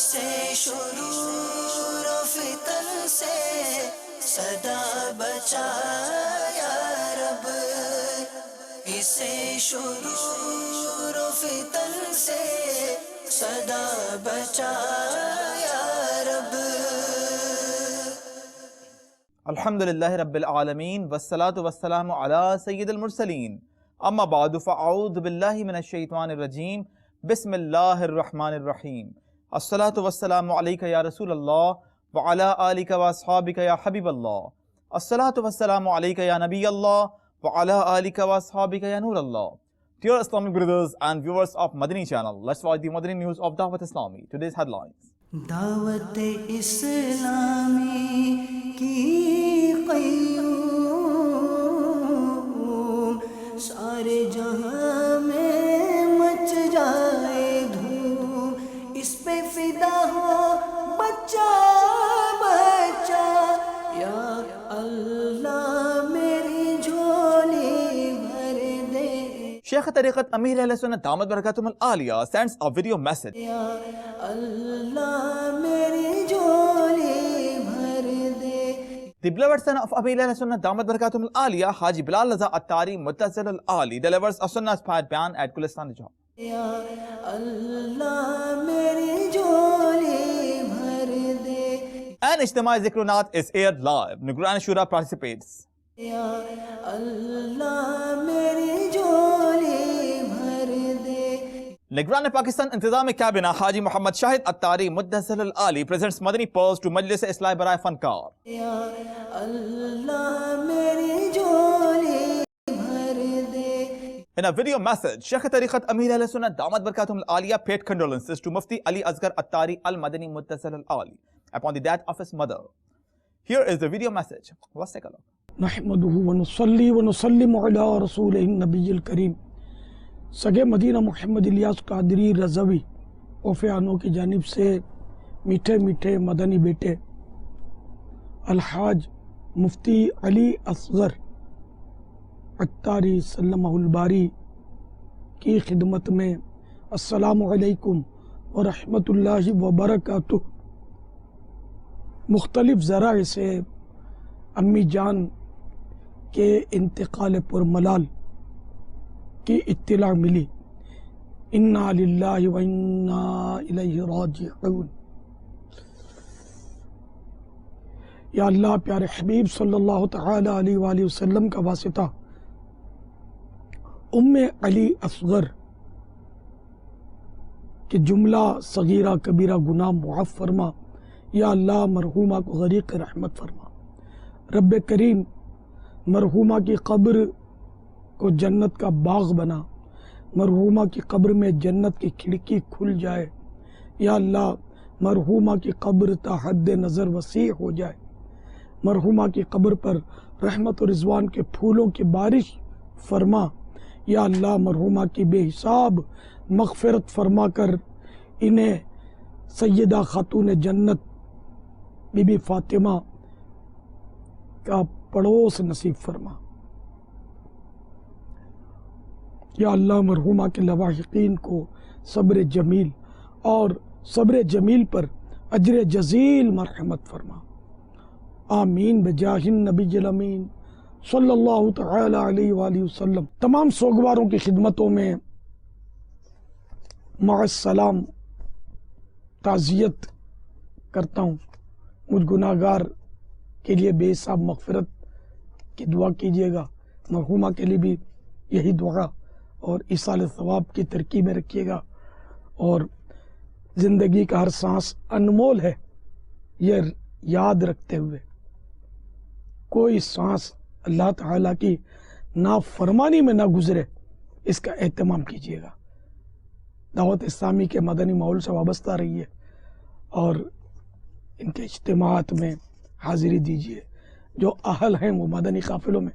اسے شرور و فتن سے صدا بچا یا رب، اسے شرور و فتن سے صدا بچا یا رب۔ الحمدللہ رب العالمین والصلاة والسلام علی سید المرسلین، اما بعد فاعوذ باللہ من الشیطان الرجیم، بسم اللہ الرحمن الرحیم۔ الصلاة والسلام علیکہ یا رسول اللہ وعلی آلکہ واصحابکہ یا حبیب اللہ۔ الصلاة والسلام علیکہ یا نبی اللہ وعلی آلکہ واصحابکہ یا نور اللہ۔ Dear Islamic brothers and viewers of Madani channel, let's watch the Madani news of Dawat Islami. Today's headlines. دعوت اسلامی کی قیوم، سارے جہاں میں مچ جائے دھوم، اس پہ فدا ہو بچہ بچہ، یا اللہ میری جھولی بھر دے۔ Sheikh Tariqat Amir Ahl Sunnah Damat Barakatum Al-Aliyah sends a video message. یا اللہ میری جھولی بھر دے۔ The beloved son of Amir Ahl Sunnah Damat Barakatum Al-Aliyah, Haji Bilal Raza Attari Muttasil Al-Ali, delivers a Sunnah-inspired bayan at Gulistan Najaf. یا اللہ میری جھولی بھر دے۔ An Ijtimai Zikrunat is aired live. Nigran Shura participates. یا اللہ میری جھولی بھر دے۔ Nigran Pakistan Intizami Cabinet Haji Muhammad Shahid Attari Muttasil Al-Ali presents Madani Pearls to Majlis Islah Barai Fankar. یا اللہ میری جھولی بھر دے۔ In a video message, Sheikh Tariqat Amir Ahl Sunnah Damat Barakatum Al-Aliyah paid condolences to Mufti Ali Asghar Attari Al-Madani Muttasil Al-Ali upon the death of his mother. Here is the video message. Let's take a look. نحمده ونصلي ونسلم على رسوله النبی الکریم۔ سگے مدینہ محمد الیاس قادری رضوی اوفیانوں کی جانب سے میٹھے میٹھے مدنی بیٹے الحاج مفتی علی اصغر عطاری سلمہ الباری کی خدمت میں السلام علیکم ورحمۃ اللہ وبرکاتہ۔ مختلف ذرائع سے امی جان کے انتقال پرملال کی اطلاع ملی۔ انا للہ و انا الیہ راجعون۔ یا اللہ پیارے حبیب صلی اللہ تعالی علیہ وآلہ وسلم کا واسطہ ام علی اصغر کہ جملہ صغیرہ کبیرہ گناہ معاف فرما۔ یا اللہ مرحومہ کو غریق رحمت فرما۔ رب کریم مرحومہ کی قبر کو جنت کا باغ بنا، مرحومہ کی قبر میں جنت کی کھڑکی کھل جائے۔ یا اللہ مرحومہ کی قبر تا حد نظر وسیع ہو جائے، مرحومہ کی قبر پر رحمت و رضوان کے پھولوں کی بارش فرما۔ یا اللہ مرحومہ کی بے حساب مغفرت فرما کر انہیں سیدہ خاتون جنت بی بی فاطمہ کا پڑوس نصیب فرما۔ یا اللہ مرحومہ کے لواحقین کو صبر جمیل اور صبر جمیل پر اجر جزیل مرحمت فرما۔ آمین بجاہ النبی الامین صلی اللہ تعالی علیہ وآلہ وسلم۔ تمام سوگواروں کی خدمتوں میں مع السلام تعزیت کرتا ہوں۔ مجھ گناہگار کے لیے بے حساب مغفرت کی دعا کیجیے گا، مرحومہ کے لیے بھی یہی دعا اور ایصال ثواب کی ترکیب میں رکھیے گا۔ اور زندگی کا ہر سانس انمول ہے، یہ یاد رکھتے ہوئے کوئی سانس اللہ تعالیٰ کی نافرمانی میں نہ گزرے، اس کا اہتمام کیجیے گا۔ دعوت اسلامی کے مدنی ماحول سے وابستہ رہیے اور ان کے اجتماعات میں حاضری دیجیے۔ جو اہل ہیں وہ مدنی قافلوں میں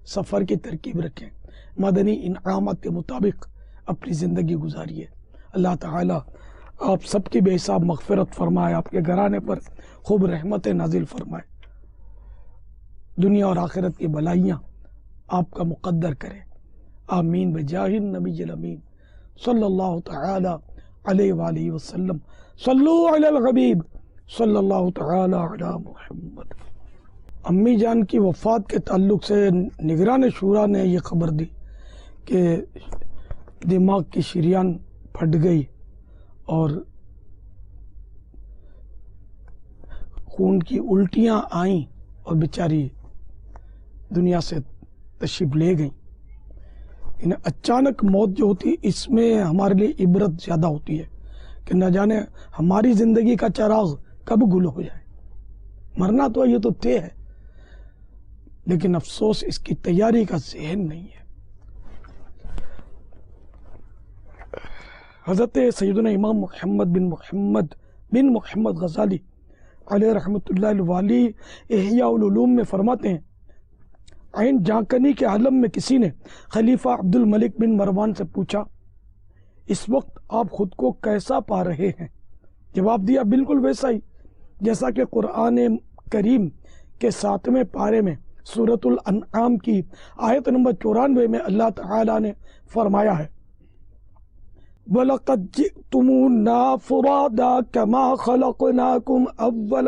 سفر کی ترکیب رکھیں، مدنی انعامات کے مطابق اپنی زندگی گزاریے۔ اللہ تعالیٰ آپ سب کی بے حساب مغفرت فرمائے، آپ کے گھرانے پر خوب رحمت نازل فرمائے، دنیا اور آخرت کی بلائیاں آپ کا مقدر کرے۔ آمین بجاہ النبی الامین صلی اللہ تعالی علیہ وآلہ وسلم. صلو علی الحبیب صلی اللہ تعالی علی محمد. امی جان کی وفات کے تعلق سے نگران شورا نے یہ خبر دی کہ دماغ کی شریان پھٹ گئی اور خون کی الٹیاں آئیں اور بیچاری دنیا سے تشریف لے گئیں. انہیں اچانک موت جو ہوتی ہے اس میں ہمارے لیے عبرت زیادہ ہوتی ہے کہ نہ جانے ہماری زندگی کا چراغ کب گل ہو جائے. مرنا تو یہ تو طے ہے، لیکن افسوس اس کی تیاری کا ذہن نہیں ہے. حضرت سیدنا امام محمد بن محمد غزالی علیہ رحمۃ اللہ الوالی احیاء العلوم میں فرماتے ہیں، عین جانکنی کے عالم میں کسی نے خلیفہ عبد الملک بن مروان سے پوچھا، اس وقت آپ خود کو کیسا پا رہے ہیں؟ جواب دیا، بالکل ویسا ہی جیسا کہ قرآن کریم کے 7ویں پارے میں سورۃ الانعام کی آیت نمبر 94 میں اللہ تعالیٰ نے فرمایا ہے، وَلَقَدْ جِئْتُمُونَا فُرَادَىٰ كَمَا خَلَقْنَاكُمْ أَوَّلَ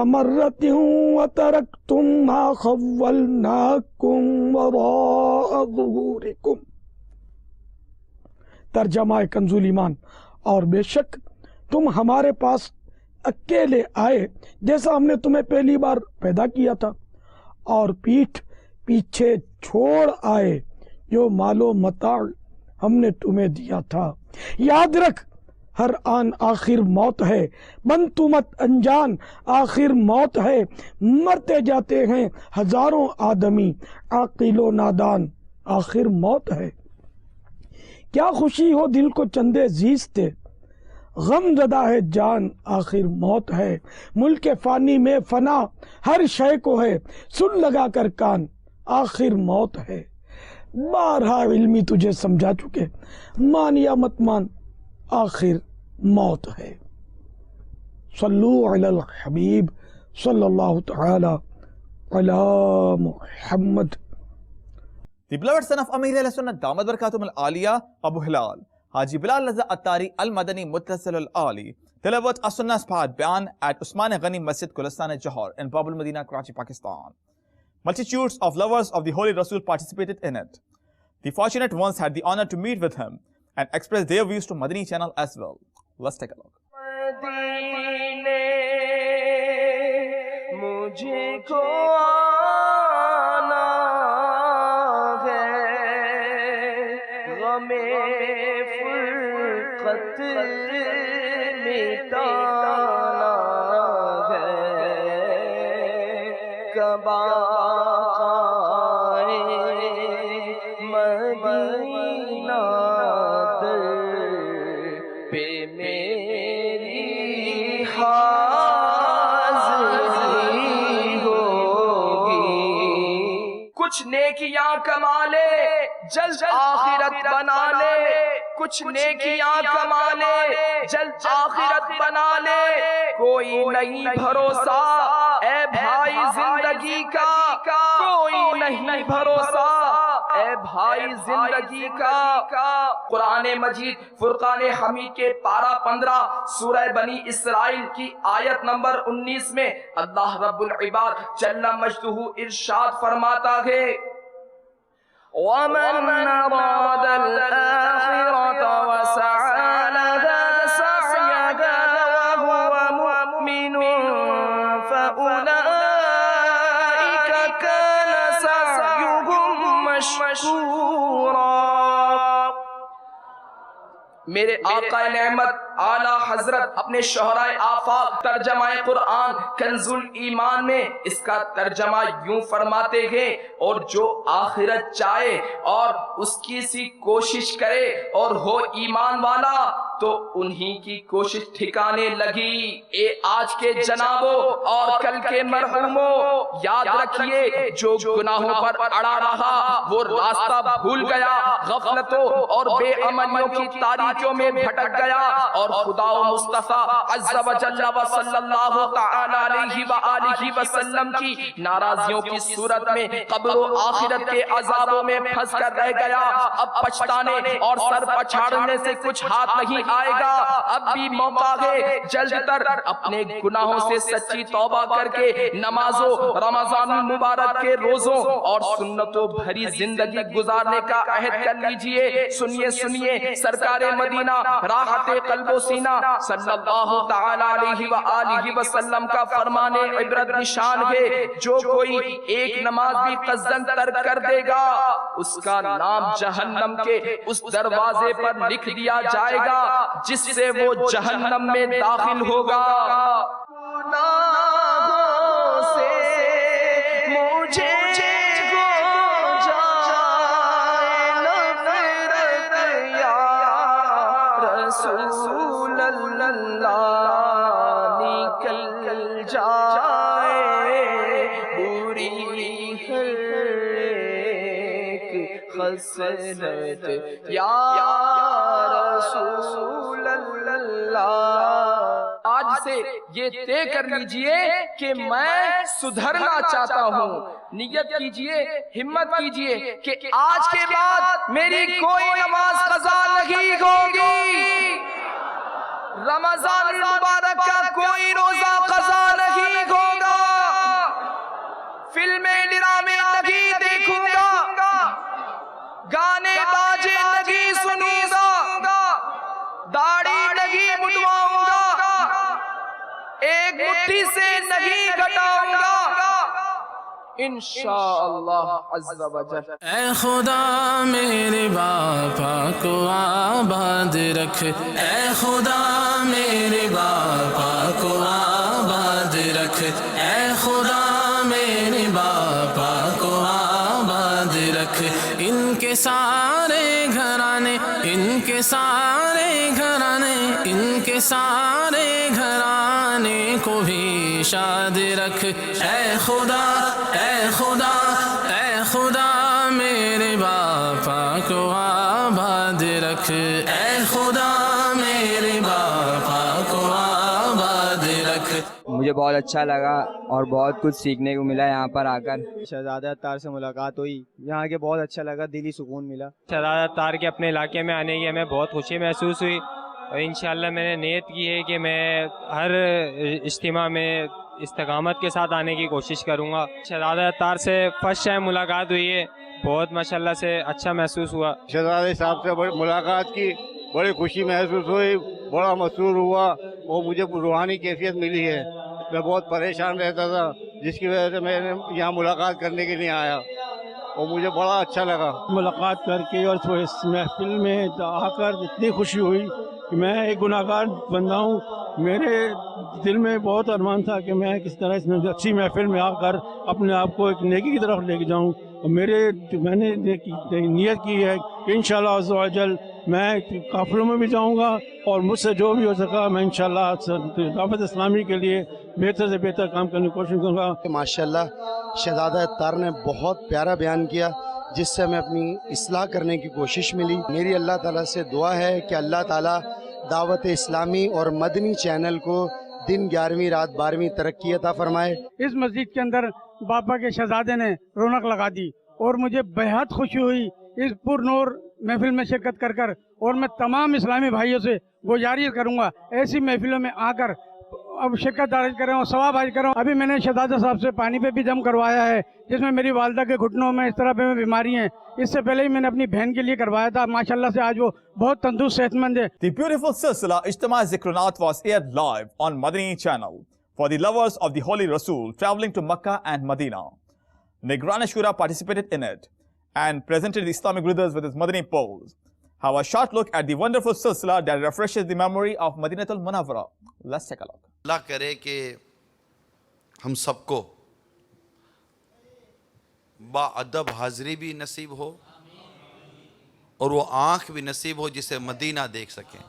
مَرَّةٍ وَتَرَكْتُمْ مَا خَوَّلْنَاكُمْ وَرَاءَ ظُهُورِكُمْ. ترجمہ کنز ایمان، اور بے شک تم ہمارے پاس اکیلے آئے جیسا ہم نے تمہیں پہلی بار پیدا کیا تھا، اور پیٹھ پیچھے چھوڑ آئے جو مال و متاع ہم نے تمہیں دیا تھا. یاد رکھ، ہر آن آخر موت ہے، بن تو مت انجان آخر موت ہے. مرتے جاتے ہیں ہزاروں آدمی، عاقل و نادان آخر موت ہے. کیا خوشی ہو دل کو چندے زیستے، غم زدہ ہے جان آخر موت ہے. ملک فانی میں فنا ہر شے کو ہے، سن لگا کر کان آخر موت ہے. بارہا علمی تجھے سمجھا چکے، مان یا مت مان آخر موت ہے. صلو علی الحبیب صلی اللہ تعالی علی محمد. The beloved son of Amir al-Sunnah Damat Barakatum al-Aliyah Abu Hilal Haji Bilal Raza Attari al-Madani Muttasil al-Ali delivered a Sunnah's part bayan at Usman Ghani Masjid Gulistan Johar in Babul Medina, Karachi, Pakistan. Multitudes of lovers of the Holy Rasul participated in it. The fortunate ones had the honor to meet with him and express their views to Madani channel as well. Let's take a look. مجھے کو آنا ہے، غم فرقت مٹانا ہے، کعبہ مدینہ در پہ میری حاضری ہوگی. کچھ نیکیاں کما لے جلد آخرت بنا لے، کچھ نیکیاں کما لے جلد آخرت بنا لے. کوئی نہیں بھروسہ اے بھائی زندگی کا، کوئی نہیں بھروسہ اے بھائی زندگی کا. قرآن مجید فرقان حمید کے پارہ 15 سورہ بنی اسرائیل کی آیت نمبر 19 میں اللہ رب العباد جل مجدہ ارشاد فرماتا ہے، وَمَنْ أَرَادَ الْآخِرَةَ وَسَعَى لَهَا سَعْيَهَا وَهُوَ مُؤْمِنٌ فَأُولَئِكَ كَانَ سَعْيُهُمْ مَشْكُورًا. میرے آقا نعمت اعلیٰ حضرت اپنے شہرائے آفاق ترجمہ قرآن کنز ایمان میں اس کا ترجمہ یوں فرماتے ہیں، اور جو آخرت چاہے اور اس کی سی کوشش کرے اور ہو ایمان والا، تو انہی کی کوشش ٹھکانے لگی۔ اے آج کے جنابوں اور کل کے مرحوموں، یاد رکھیے جو گناہوں پر اڑا رہا وہ راستہ بھول گیا، غفلتوں اور بے عملیوں کی تاریکیوں میں بھٹک گیا، اور خدا و مصطفیٰ عز و جل و صلی اللہ تعالی علیہ وآلہ وسلم کی ناراضیوں کی صورت میں قبر و آخرت کے عذابوں میں پھنس کر رہ گیا۔ اب پچھتانے اور سر پچھاڑنے سے کچھ ہاتھ نہیں آئے گا، اب بھی موقع ہے جلد تر اپنے گناہوں سے سچی توبہ کر کے نمازوں، رمضان المبارک کے روزوں اور سنتوں بھری زندگی گزارنے کا عہد کر لیجئے۔ سنیے سنیے سرکار مدینہ راحت قلب و سینہ صلی اللہ تعالی علیہ وآلہ وسلم کا فرمان عبرت نشان ہے، جو کوئی ایک نماز بھی قصداً ترک کر دے گا اس کا نام جہنم کے اس دروازے پر لکھ دیا جائے گا جس سے وہ جہنم میں داخل ہوگا۔ گناہوں سے مجھے رسول اللہ نکل جائے بری ہر ایک خصلت یا رسول اللہ۔ آج سے یہ طے کر لیجئے کہ میں سدھرنا چاہتا ہوں، نیت کیجئے، ہمت کیجئے کہ آج کے بعد میری کوئی نماز قضا نہیں ہوگی، رمضان المبارک کا کوئی روزہ قضا نہیں ہوگا، فلمیں ڈرامے نہیں دیکھوں گا، گانے باجے نہیں سنوں گا، داڑھی نہیں مڈواؤں گا، ایک مٹھی سے نہیں گھٹاؤں گا انشاءاللہ عز و جل۔ اے خدا میرے باپا کو آباد رکھ، اے خدا میرے باپا کو آباد رکھ، اے خدا میرے باپا کو آباد رکھ، ان کے سارے گھرانے، ان کے سارے گھرانے، ان کے سارے گھرانے کو بھی شاد رکھ، اے خدا، اے خدا، اے خدا میرے باپا کو آباد رکھ، اے خدا میرے باپا کو آباد رکھ۔ مجھے بہت اچھا لگا اور بہت کچھ سیکھنے کو ملا یہاں پر آ کر۔ شہزادہ اتار سے ملاقات ہوئی، یہاں کے بہت اچھا لگا، دلی سکون ملا۔ شہزادہ اتار کے اپنے علاقے میں آنے کی ہمیں بہت خوشی محسوس ہوئی، اور انشاءاللہ میں نے نیت کی ہے کہ میں ہر اجتماع میں استقامت کے ساتھ آنے کی کوشش کروں گا۔ شہزادہ اتار سے فرسٹ ٹائم ملاقات ہوئی ہے، بہت ماشاءاللہ سے اچھا محسوس ہوا۔ شہزادے صاحب سے ملاقات کی، بڑی خوشی محسوس ہوئی، بڑا مسرور ہوا، اور مجھے روحانی کیفیت ملی ہے۔ میں بہت پریشان رہتا تھا جس کی وجہ سے میں نے یہاں ملاقات کرنے کے لیے آیا، اور مجھے بڑا اچھا لگا ملاقات کر کے، اور اس محفل میں آ کر اتنی خوشی ہوئی کہ میں ایک گناہ گار بندہ ہوں۔ میرے دل میں بہت ارمان تھا کہ میں کس طرح اس اچھی محفل میں آ کر اپنے آپ کو ایک نیکی کی طرف لے کے جاؤں، اور میں نے نیت کی ہے کہ انشاءاللہ عز و جل میں قافلوں میں بھی جاؤں گا، اور مجھ سے جو بھی ہو سکا میں انشاءاللہ دعوت اسلامی کے لیے بہتر سے بہتر کام کرنے کی کوشش کروں گا۔ ماشاءاللہ شہزادہ اتار نے بہت پیارا بیان کیا، جس سے ہمیں اپنی اصلاح کرنے کی کوشش ملی۔ میری اللہ تعالیٰ سے دعا ہے کہ اللہ تعالیٰ دعوت اسلامی اور مدنی چینل کو دن 11ویں رات 12ویں ترقی عطا فرمائے۔ اس مسجد کے اندر باپا کے شہزادے نے رونق لگا دی، اور مجھے بہت خوشی ہوئی اس پر نور محفل میں شرکت کر کر، اور میں تمام اسلامی بھائیوں سے گزارش کروں گا ایسی محفلوں میں آ کر اب شرکت درج کریں اور ثواب حاصل کریں۔ ابھی میں نے شہزادہ صاحب سے پانی پہ بھی دم کروایا ہے، جس میں میری والدہ کے گھٹنوں میں اس طرح پہ بیماری ہیں، اس سے پہلے ہی میں نے اپنی بہن کے لیے کروایا تھا، ماشاءاللہ سے آج وہ بہت تندرست صحت مند ہے۔ The beautiful Silsila Ijtima Zikronat was aired live on Madani channel for the lovers of the Holy Rasul traveling to Makkah and Medina. Nigran Ashura participated in it and presented the Islamic brothers with his Madani pose. Have a short look at the wonderful Silsila that refreshes the memory of Madinatul Munawwara. Let's take a look. اللہ کرے کہ ہم سب کو با ادب حاضری بھی نصیب ہو، اور وہ آنکھ بھی نصیب ہو جسے مدینہ دیکھ سکیں۔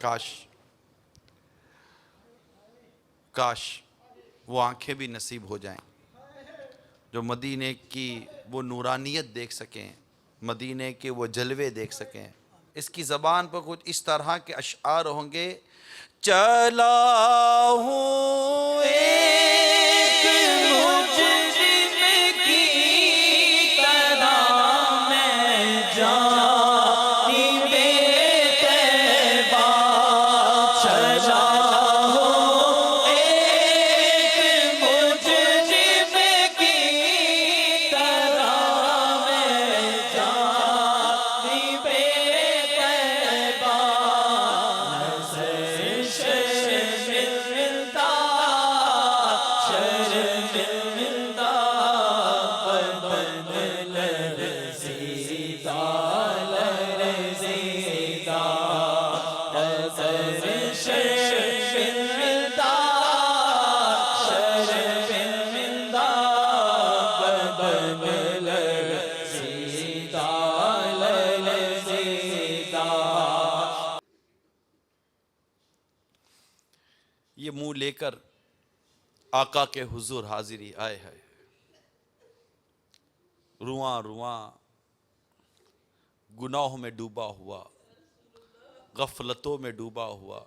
کاش وہ آنکھیں بھی نصیب ہو جائیں جو مدینے کی وہ نورانیت دیکھ سکیں، مدینے کے وہ جلوے دیکھ سکیں. اس کی زبان پر کچھ اس طرح کے اشعار ہوں گے. چلا ہوں ایک مجرم کی طرح میں جانب طیبہ، چلا ہوں ایک مجرم کی طرح میں جانب طیبہ، نظر شرمندہ شرمندہ بدن لرزیدہ لرزیدہ، نظر شرمندہ شرمندہ بدن لرزیدہ لرزیدہ. یہ منہ لے کر آقا کے حضور حاضری آئے ہے، رواں رواں گناہوں میں ڈوبا ہوا، غفلتوں میں ڈوبا ہوا،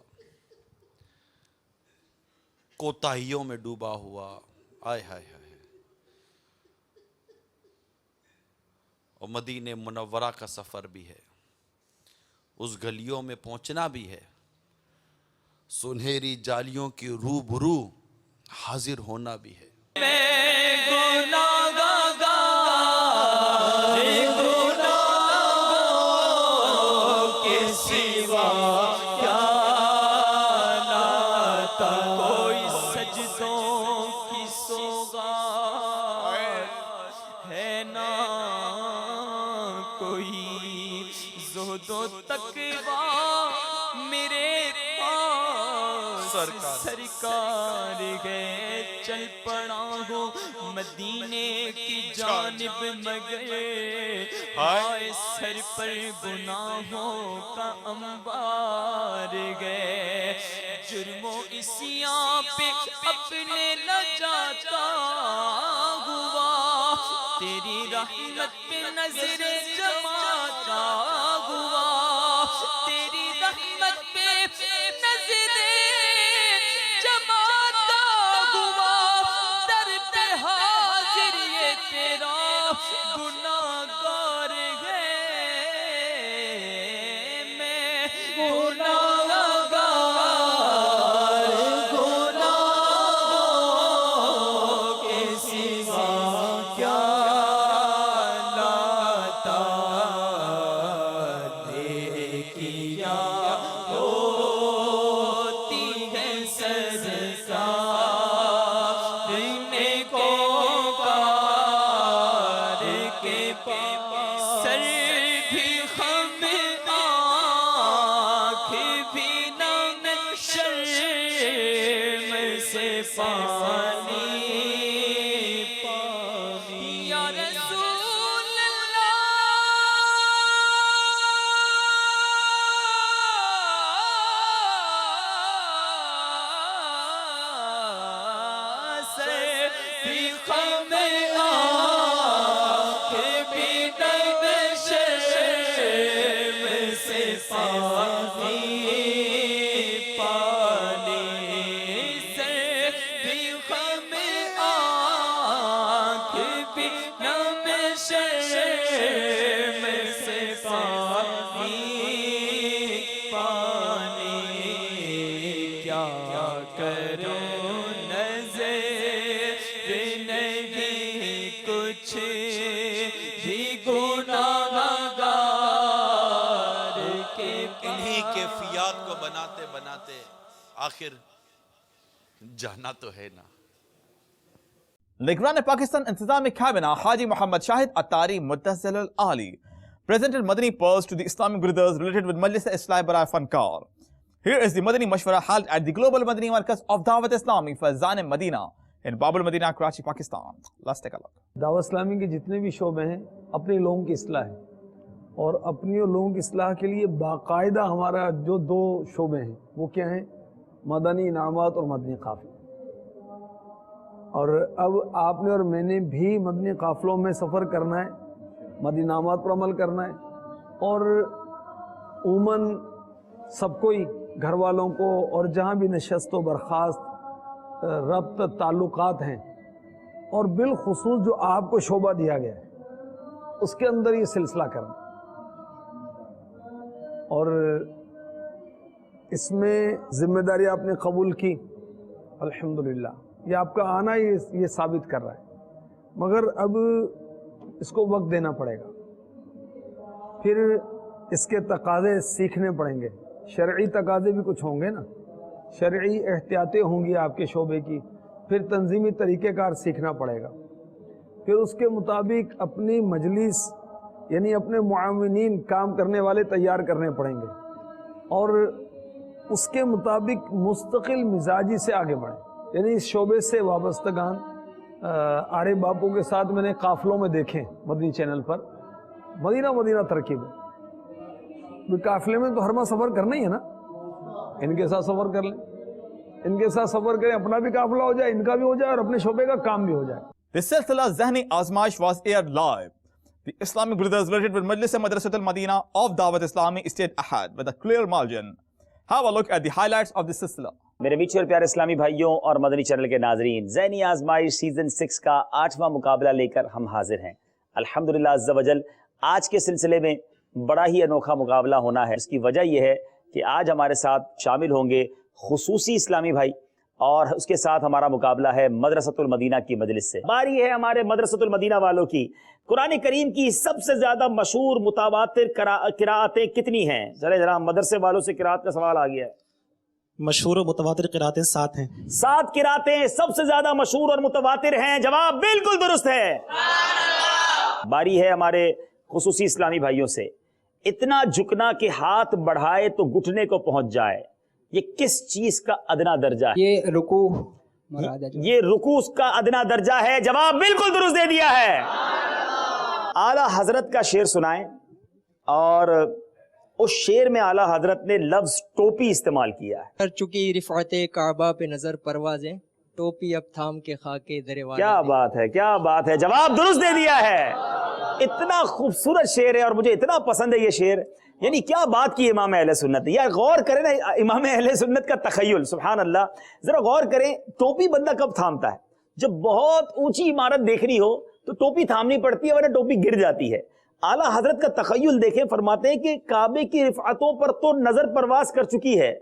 کوتاہیوں میں ڈوبا ہوا. آئے ہائے ہائے. اور مدینہ منورہ کا سفر بھی ہے، اس گلیوں میں پہنچنا بھی ہے، سنہری جالیوں کی روبرو حاضر ہونا بھی ہے. کوئی سجدوں کی سوغات ہے نا، کوئی زہد و تقویٰ میرے پاس سرکار گئے. چل پڑا ہو مدینے کی جانب مگر، آئے سر پر گناہوں کا انبار گئے. جرم و عصیاں پہ اپنے نہ جاتا ہوا، تیری رحمت پہ نظر جماتا ہوا، تیری رحمت پہ نظر جماتا ہوا. در پہ حاضر یہ تیرا گناہگار ہے، میں گناہگار بناتے بناتے آخر جانا تو ہے نا. نگران پاکستان انتظامی کابینہ حاجی محمد شاہد اتاری متزل العالی presented Madani pearls to the Islamic brothers related with Majlis Islah Barai Fankar. Here is the Madani Mashwara held at the Global Madani Markaz of Dawat Islami for Zanim Madina in Bab al Madina, Karachi, Pakistan. Let's take a look. دعوت اسلامی کے جتنے بھی شعبے ہیں اپنے لوگوں کی اصلاح ہے اور اپنی اور لوگوں کی اصلاح کے لیے باقاعدہ ہمارا جو 2 شعبے ہیں وہ کیا ہیں؟ مدنی انعامات اور مدنی قافلے. اور اب آپ نے اور میں نے بھی مدنی قافلوں میں سفر کرنا ہے، مدنی انعامات پر عمل کرنا ہے، اور عموماً سب کو ہی، گھر والوں کو اور جہاں بھی نشست و برخاست ربط تعلقات ہیں، اور بالخصوص جو آپ کو شعبہ دیا گیا ہے اس کے اندر یہ سلسلہ کرنا. اور اس میں ذمہ داری آپ نے قبول کی، الحمدللہ. یہ آپ کا آنا یہ ثابت کر رہا ہے، مگر اب اس کو وقت دینا پڑے گا. پھر اس کے تقاضے سیکھنے پڑیں گے، شرعی تقاضے بھی کچھ ہوں گے نا، شرعی احتیاطیں ہوں گی آپ کے شعبے کی. پھر تنظیمی طریقہ کار سیکھنا پڑے گا. پھر اس کے مطابق اپنی مجلس یعنی اپنے معاونین، کام کرنے والے تیار کرنے پڑیں گے، اور اس کے مطابق مستقل مزاجی سے آگے بڑھیں. یعنی اس شعبے سے وابستگان آرے باپو کے ساتھ میں نے قافلوں میں دیکھیں مدنی چینل پر، مدینہ ترکیب ہے. قافلے میں تو ہر ماہ سفر کرنا ہی ہے نا، ان کے ساتھ سفر کر لیں، ان کے ساتھ سفر کریں، اپنا بھی قافلہ ہو جائے، ان کا بھی ہو جائے، اور اپنے شعبے کا کام بھی ہو جائے. This silsila Zehni Azmaish was aired live. The Islamic brothers related with Majlis Madrasat al-Madina of Dawat Islami stayed ahead with a clear margin. Have a look at the highlights of this silsila. میرے میٹھے اور پیارے اسلامی بھائیوں اور مدنی channel کے ناظرین، ذہنی آزمائش سیزن 6 کا 8واں مقابلہ لے کر ہم حاضر ہیں الحمدللہ عز و جل. آج کے سلسلے میں بڑا ہی انوکھا مقابلہ ہونا ہے. اس کی وجہ یہ ہے کہ آج ہمارے ساتھ شامل ہوں گے خصوصی اسلامی بھائی، اور اس کے ساتھ ہمارا مقابلہ ہے مدرسۃ المدینہ کی مجلس سے. باری ہے ہمارے مدرسۃ المدینہ والوں کی. قرآن کریم کی سب سے زیادہ مشہور متواتر قراءتیں کتنی ہیں؟ چلے ذرا مدرسے والوں سے قراءت کا سوال آ گیا ہے. مشہور و متواتر قراءتیں 7 ہیں. 7 قراءتیں سب سے زیادہ مشہور اور متواتر ہیں. جواب بالکل درست ہے. باری ہے ہمارے خصوصی اسلامی بھائیوں سے. اتنا جھکنا کہ ہاتھ بڑھائے تو گھٹنے کو پہنچ جائے، یہ کس چیز کا ادنا درجہ ہے؟ یہ رکوع، یہ رکوع کا ادنا درجہ ہے. جواب بالکل درست دے دیا ہے. اعلیٰ حضرت کا شعر سنائیں. اور اس شعر میں اعلیٰ حضرت نے لفظ ٹوپی استعمال کیا ہے. کر چکی رفعت کعبہ پہ نظر پروازیں، ٹوپی اب تھام کے خاکے درے والے. کیا بات ہے، کیا بات ہے. جواب درست دے دیا ہے. اتنا خوبصورت شعر ہے اور مجھے اتنا پسند ہے یہ شعر. یعنی کیا بات کی امام اہل سنت. یار غور کریں نا امام اہل سنت کا تخیل، سبحان اللہ. ذرا غور کریں، ٹوپی بندہ کب تھامتا ہے؟ جب بہت اونچی عمارت دیکھنی ہو تو ٹوپی تھامنی پڑتی ہے، ورنہ ٹوپی گر جاتی ہے. اعلیٰ حضرت کا تخیل دیکھیں، فرماتے ہیں کہ کعبے کی رفعتوں پر تو نظر پرواز کر چکی ہے،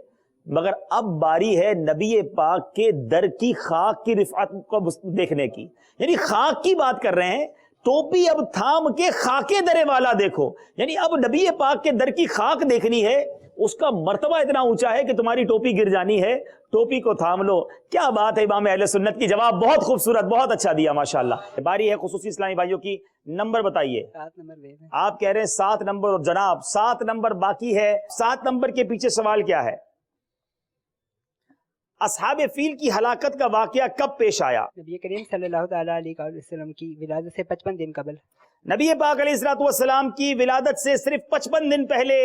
مگر اب باری ہے نبی پاک کے در کی خاک کی رفعت کو دیکھنے کی. یعنی خاک کی بات کر رہے ہیں. ٹوپی اب تھام کے خاکے درے والا دیکھو. یعنی اب نبی پاک کے در کی خاک دیکھنی ہے. اس کا مرتبہ اتنا اونچا ہے کہ تمہاری ٹوپی گر جانی ہے، ٹوپی کو تھام لو. کیا بات ہے امام اہل سنت کی. جواب بہت خوبصورت، بہت اچھا دیا ماشاءاللہ. باری ہے خصوصی اسلامی بھائیوں کی. نمبر بتائیے. 7 نمبر. آپ کہہ رہے ہیں 7 نمبر، اور جناب 7 نمبر باقی ہے. 7 نمبر کے پیچھے سوال کیا ہے؟ اصحاب فیل کی ہلاکت کا واقعہ کب پیش آیا؟ نبی کریم صلی اللہ تعالیٰ علیہ وسلم کی ولادت سے 55 دن قبل. نبی پاک علیہ السلام کی ولادت سے صرف 55 دن پہلے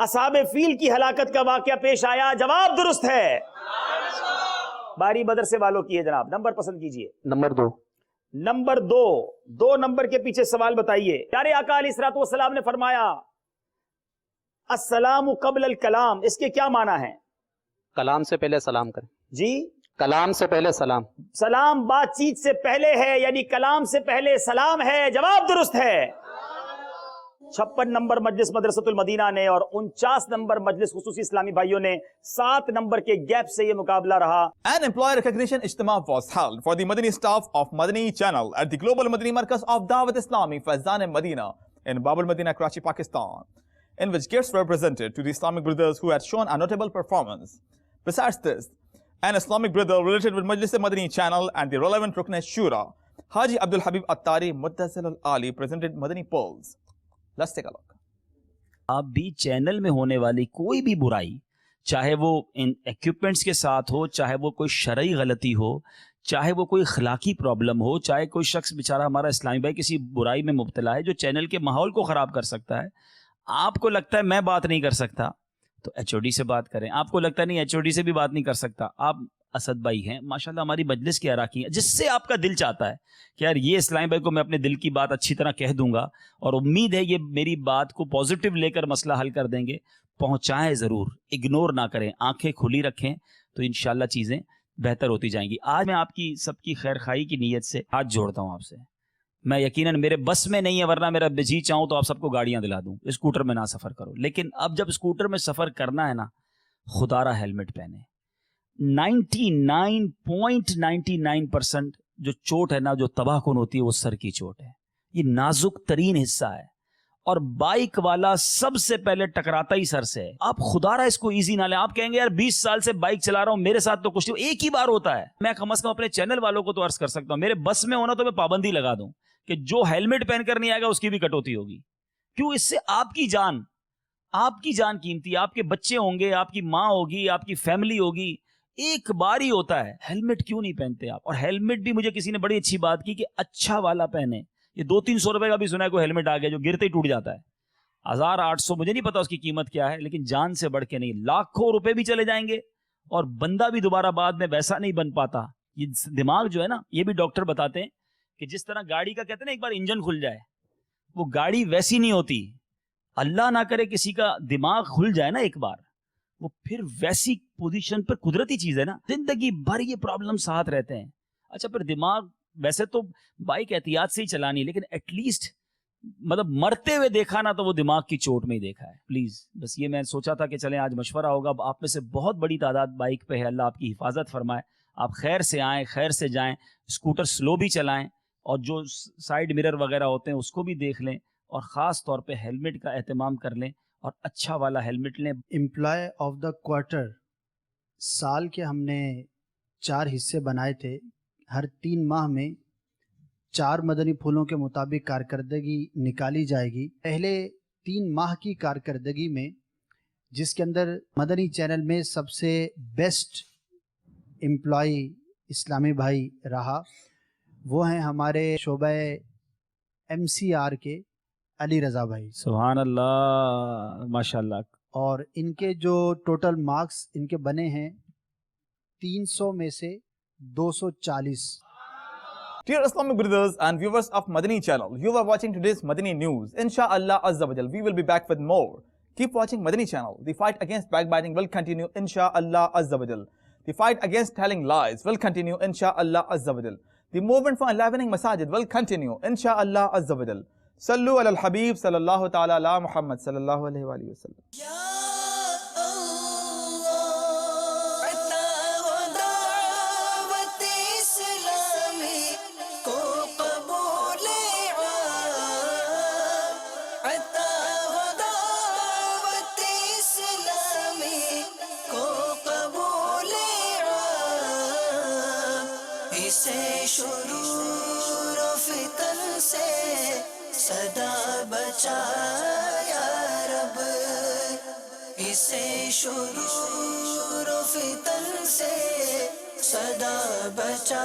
اصحاب فیل کی ہلاکت کا واقعہ پیش آیا. جواب درست ہے. باری مدرسے والوں کی ہے جناب. نمبر پسند کیجئے. نمبر 2. نمبر 2 نمبر کے پیچھے سوال بتائیے. پیارے آقا علیہ السلام نے فرمایا السلام قبل الکلام، اس کے کیا معنی ہیں؟ کلام سے پہلے سلام کریں. جی، کلام سے پہلے سلام. سلام بات چیت سے پہلے ہے، یعنی کلام سے پہلے سلام ہے. جواب درست ہے. 56 نمبر مجلس مدرسۃ المدینہ نے اور 49 نمبر مجلس خصوصی اسلامی بھائیوں نے 7 نمبر کے گیپ سے یہ مقابلہ رہا. An employee recognition ijtima was held for the Madani staff of Madani channel at the Global Madani Markaz of Dawat Islami Faizan Madina in Bab al Madina, Karachi, Pakistan, in which gifts were presented to the Islamic brothers who had shown a notable performance. Besides this, an Islamic brother related with Majlis Madani channel and the relevant Rukn Shura, Haji Abdul Habib Attari Muttasil al-Ali, presented Madani pearls. Let's take a look. آپ بھی channel میں ہونے والی کوئی بھی برائی، چاہے وہ ان ایکوپمنٹس کے ساتھ ہو، چاہے وہ کوئی شرعی غلطی ہو، چاہے وہ کوئی اخلاقی پرابلم ہو، چاہے کوئی شخص بیچارہ ہمارا اسلامی بھائی کسی برائی میں مبتلا ہے جو چینل کے ماحول کو خراب کر سکتا ہے، آپ کو لگتا ہے میں بات نہیں کر سکتا تو HOD سے بات کریں. آپ کو لگتا ہے نہیں HOD سے بھی بات نہیں کر سکتا, آپ اسد بھائی ہیں ماشاءاللہ, ہماری مجلس کے اراکین ہیں, جس سے آپ کا دل چاہتا ہے کہ یار یہ اسلام بھائی کو میں اپنے دل کی بات اچھی طرح کہہ دوں گا, اور امید ہے یہ میری بات کو پازیٹیو لے کر مسئلہ حل کر دیں گے. پہنچائیں ضرور, اگنور نہ کریں, آنکھیں کھلی رکھیں, تو انشاءاللہ چیزیں بہتر ہوتی جائیں گی. آج میں آپ کی سب کی خیر خواہی کی نیت سے ہاتھ جوڑتا ہوں آپ سے. میں یقیناً میرے بس میں نہیں ہے, ورنہ میرا جی چاہوں تو آپ سب کو گاڑیاں دلا دوں, اسکوٹر میں نہ سفر کرو. لیکن اب جب اسکوٹر میں سفر کرنا ہے نا, خدا را ہیلمٹ پہنے. 99.99% جو چوٹ ہے نا, جو تباہ کن ہوتی ہے, وہ سر کی چوٹ ہے. یہ نازک ترین حصہ ہے, اور بائک والا سب سے پہلے ٹکراتا ہی سر سے ہے. آپ خدا را اس کو ایزی نہ لیں. آپ کہیں گے یار 20 سال سے بائک چلا رہا ہوں, میرے ساتھ تو کچھ نہیں, ایک ہی بار ہوتا ہے. میں کم از کم اپنے چینل والوں کو تو عرض کر سکتا ہوں, میرے بس میں ہونا تو میں پابندی لگا دوں کہ جو ہیلمٹ پہن کر نہیں آئے گا اس کی بھی کٹوتی ہوگی. کیوں؟ اس سے آپ کی جان قیمتی, آپ کے بچے ہوں گے, آپ کی ماں ہوگی, آپ کی فیملی ہوگی. ایک بار ہی ہوتا ہے, ہیلمٹ کیوں نہیں پہنتے آپ؟ اور ہیلمٹ بھی مجھے کسی نے بڑی اچھی بات کی کہ اچھا والا پہنے. یہ 200-300 روپے کا بھی سنا ہے کوئی ہیلمٹ آ گیا جو گرتے ہی ٹوٹ جاتا ہے. 1800 مجھے نہیں پتا اس کی قیمت کیا ہے, لیکن جان سے بڑھ کے نہیں. لاکھوں روپے بھی چلے جائیں گے اور بندہ بھی دوبارہ بعد میں ویسا نہیں بن پاتا. یہ دماغ جو ہے نا, یہ بھی ڈاکٹر بتاتے ہیں کہ جس طرح گاڑی کا کہتے ہیں نا ایک بار انجن کھل جائے, وہ گاڑی ویسی نہیں ہوتی. اللہ نہ کرے کسی کا دماغ کھل جائے نا ایک بار, وہ پھر ویسی پوزیشن پر, قدرتی چیز ہے نا, زندگی بھر یہ پرابلم ساتھ رہتے ہیں. اچھا پھر دماغ, ویسے تو بائک احتیاط سے ہی چلانی ہے, لیکن ایٹ لیسٹ مطلب مرتے ہوئے دیکھا نا تو وہ دماغ کی چوٹ میں ہی دیکھا ہے. پلیز بس یہ میں سوچا تھا کہ چلیں آج مشورہ ہوگا. آپ میں سے بہت بڑی تعداد بائک پہ ہے, اللہ آپ کی حفاظت فرمائے. آپ خیر سے آئیں, خیر سے جائیں. اسکوٹر سلو بھی چلائیں, اور جو سائیڈ مرر وغیرہ ہوتے ہیں اس کو بھی دیکھ لیں, اور خاص طور پہ ہیلمٹ کا اہتمام کر لیں, اور اچھا والا ہیلمٹ لیں. امپلائی آف دا کوارٹر سال کے ہم نے 4 حصے بنائے تھے. ہر 3 ماہ میں 4 مدنی پھولوں کے مطابق کارکردگی نکالی جائے گی. پہلے 3 ماہ کی کارکردگی میں جس کے اندر مدنی چینل میں سب سے بیسٹ امپلائی اسلامی بھائی رہا, وہ ہیں ہمارے شعبہ MCR کے علی رضا بھائی. سبحان اللہ, ماشاءاللہ. اور ان کے جو ٹوٹل مارکس ان کے بنے ہیں 300 میں سے 240. Dear Islamic brothers and viewers of Madani channel, you are watching today's Madani news. Insha'Allah Azza wa Jal, we will be back with more. Keep watching Madani channel. The fight against backbiting will continue, Insha'Allah Azza wa Jal. The fight against telling lies will continue, Insha'Allah Azza wa Jal. The movement for enlivening masajid will continue, Insha'Allah Azza wa Jal. Sallu ala al-Habib sallallahu ta'ala ala Muhammad sallallahu alayhi wa sallam. شرور و فتن سے صدا بچا یا رب, اسے شرور و فتن سے صدا بچا